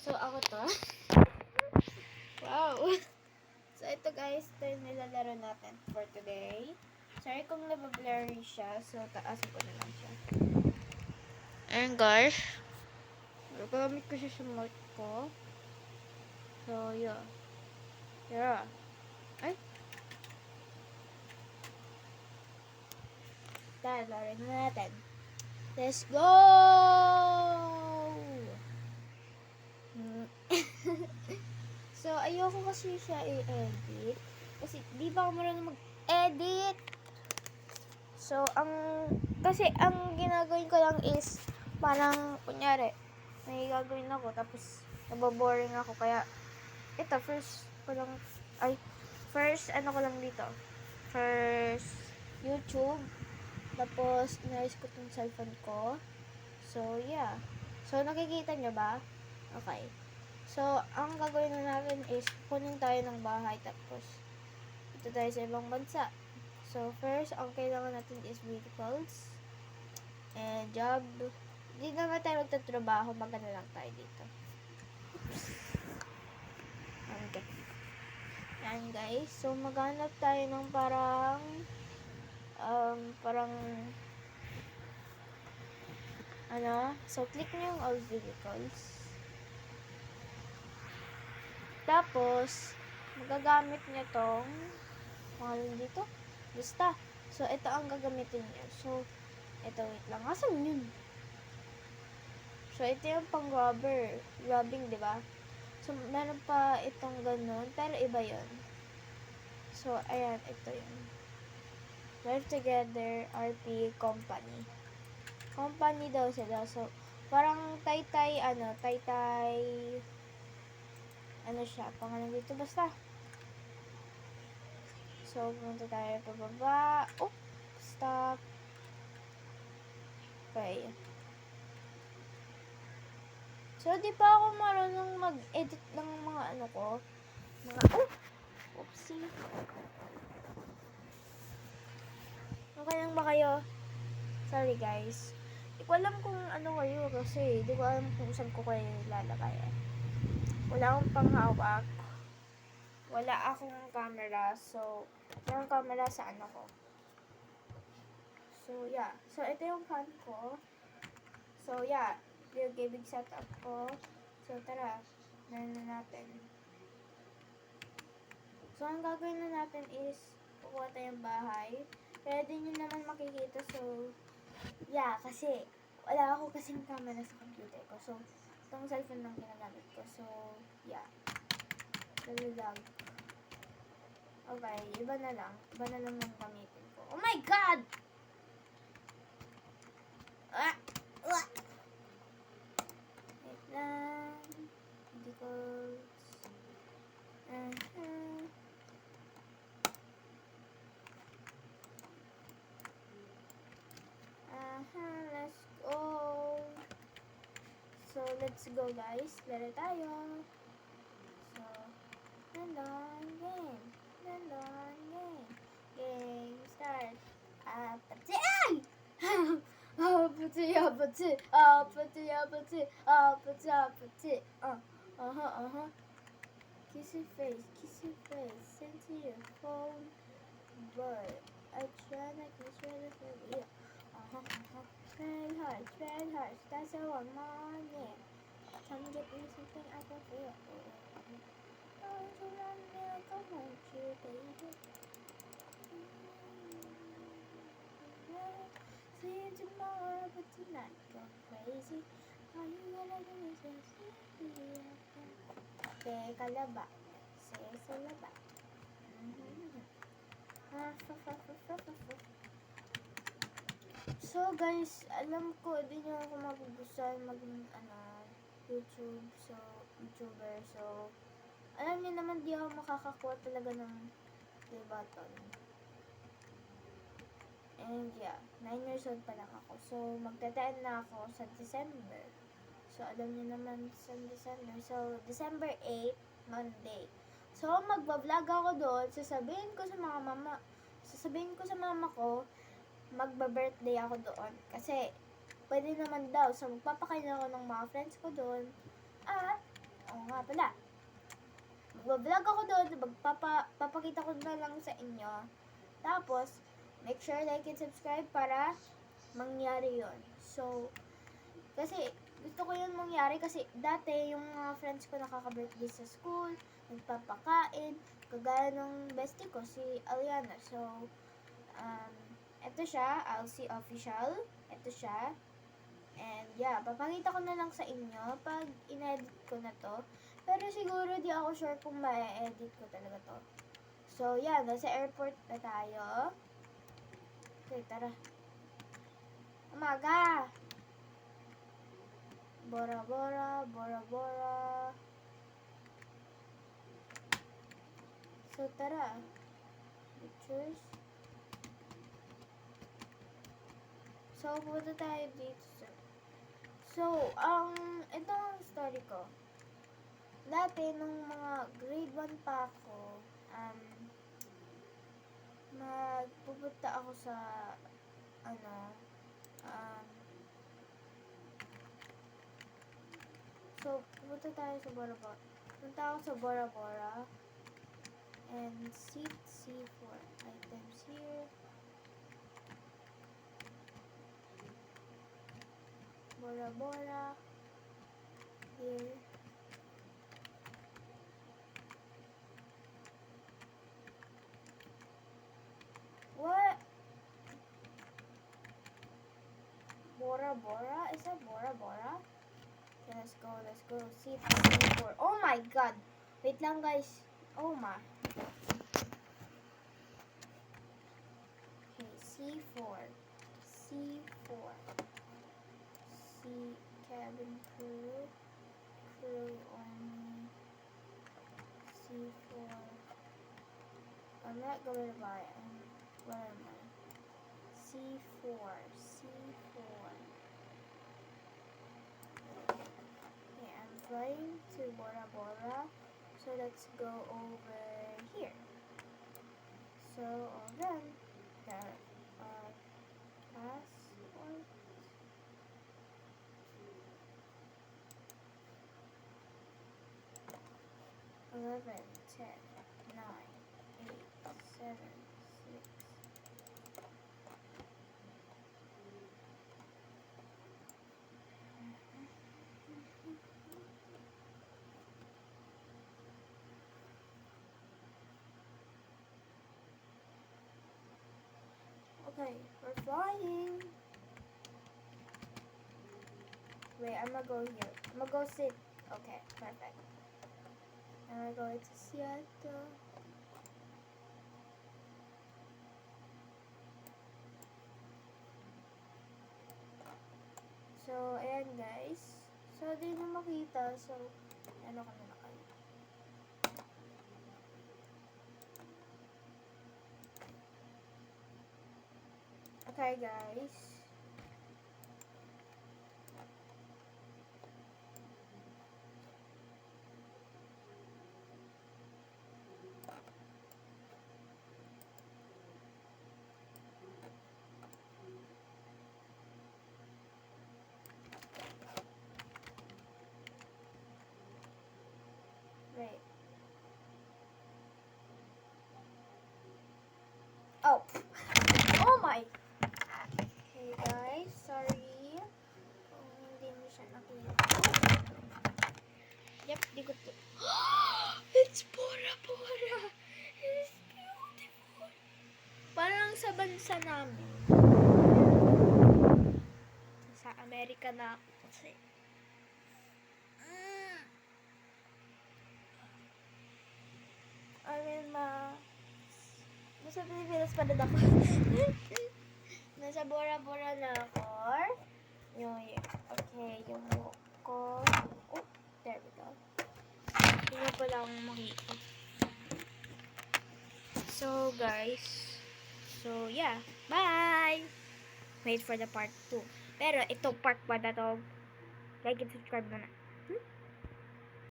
So, ako to. Wow! So, ito guys, ito yung nilalaro natin for today. Sorry kung nabablurry siya. So, taasin ko na lang siya. Ayan guys. Gagamit ko siya sa mic ko. So, yeah. Yeah. Ay! Lalarin na natin. Let's go! So, ayoko kasi siya i-edit. Kasi, di ba ako marunong mag-edit? So, kasi ang ginagawin ko lang is, parang, kunyari, may gagawin ako, tapos, naboboring ako, kaya, ito, first ano ko lang dito, first, YouTube, tapos, inaayos ko tong cellphone ko, so, yeah, so, nakikita nyo ba? Okay, so, ang gagawin na natin is, kunin tayo ng bahay, tapos, ito tayo sa ibang bansa. So, first, ang kailangan natin is vehicles and job. Hindi naman tayo magtatrabaho, magana lang tayo dito. Okay. Yan guys. So, maghanap tayo ng parang so, click nyo yung all vehicles. Tapos, magagamit nyo tong pangalan dito, lista. So, ito ang gagamitin nyo. So, ito, wait lang. Asan yun? So, ito yung robbing, di ba? So, meron pa itong ganun, pero iba yun. So, ayan, ito yun. Live Together, RP, Company. Company daw sila. So, parang ano siya, pangalan dito, basta. So, pumunta tayo pababa. Oh, stop. Okay. So, di pa ako marunong mag-edit ng mga ano ko. Oopsie. Okay lang ba kayo? Sorry guys. Di ko alam kung ano kayo kasi di ko alam kung saan ko kayo ilalagay. Wala akong panghawak. Wala akong camera. So, yung camera sa ano ko. So, yeah. So, ito yung fan ko. So, yeah. Yung gaming setup ko. So, tara. Meron na natin. So, ang gagawin na natin is kukuha tayong bahay. Kaya din nyo naman makikita. So, yeah. Kasi, wala ako kasing camera sa computer ko. So, itong cellphone lang ginagamit ko. So, yeah. Talagang. Okay, iba na lang. Iba na lang yung gamitin ko. Oh my God! Ah! Wait lang. Hindi ko... let's go. So, let's go guys. Laro tayo. So, London game. London game. Game start. Apathy. Apathy, apathy. Apathy, apathy. Apathy, apathy. Kissy face. Send to your phone. But I try not to share it with you. Tread hard. That's all I'm on it. Come get me something I can feel. Oh, so long now, come home to you, baby. See you tomorrow, but tonight go crazy. All you gotta do is just see. Teka laba. Sa laba. So guys, alam ko di nyo ako magugustuhan maging YouTube, so YouTuber. So alam niyo naman di ako makakakuha talaga ng play button. And yeah, 9 years old pa lang ako. So magta-10 na ako sa December. So alam niyo naman sa December. So December 8, Monday. So magba-vlog ako doon, sasabihin ko sa mama ko magba-birthday ako doon. Kasi, pwede naman daw. So, magpapakain ako ng mga friends ko doon. At, Oo nga pala. Mag-vlog ako doon, papakita ko na lang sa inyo. Tapos, make sure like and subscribe para mangyari yon. So, kasi gusto ko yun mangyari kasi dati yung mga friends ko nakaka-birthday sa school, nagpapakain, kagaya ng bestie ko, si Aliana. So, ito siya, Alcy Official. Ito siya. And yeah, papakita ko na lang sa inyo pag in-edit ko na to. Pero siguro di ako sure kung ma-edit ko talaga to. So, yeah, nasa airport na tayo. Okay, tara. Umaga! Bora Bora, Bora Bora. So, tara. Pictures. So, punta tayo dito. So, ito ang story ko. Dati, nung mga grade 1 pa ako, magpupunta ako sa, so, pupunta tayo sa Bora Bora. Punta ako sa Bora Bora. And seat C4 items here. Bora Bora. Here. What? Bora Bora? Is that Bora Bora? Okay, let's go, let's go. Seat C4. Oh my god! Wait lang guys. Oh my. Okay, C4. C4. C cabin crew. Crew only. C4. I'm not going to buy it. Where am I? C4. C4. Okay, I'm flying to Bora Bora. So let's go over here. So all done. Got passport. Eleven, 10, 9, 8, 7, 6. Okay, we're flying. Wait, I'm gonna go here. I'm gonna go sit. Okay, perfect. I'm going to Seattle. So, ayan guys. So, di nyo makita. So, ano ka na kayo. Okay guys. Wait. Oh. Oh my. Okay guys, sorry. Hindi mo siya nakita. Yep, di ko to. It's Bora Bora. It's beautiful. Parang sa bansa namin. Sa Amerika na ako kasi. I mean, nasa Pilipinas pa din ako. Nasa Bora Bora na ako. Okay, yung walk ko. Oh, there we go. Hindi na pala akong makita. So, guys. So, yeah. Bye! Wait for the part 2. Pero, ito part 1 na to. Like and subscribe muna.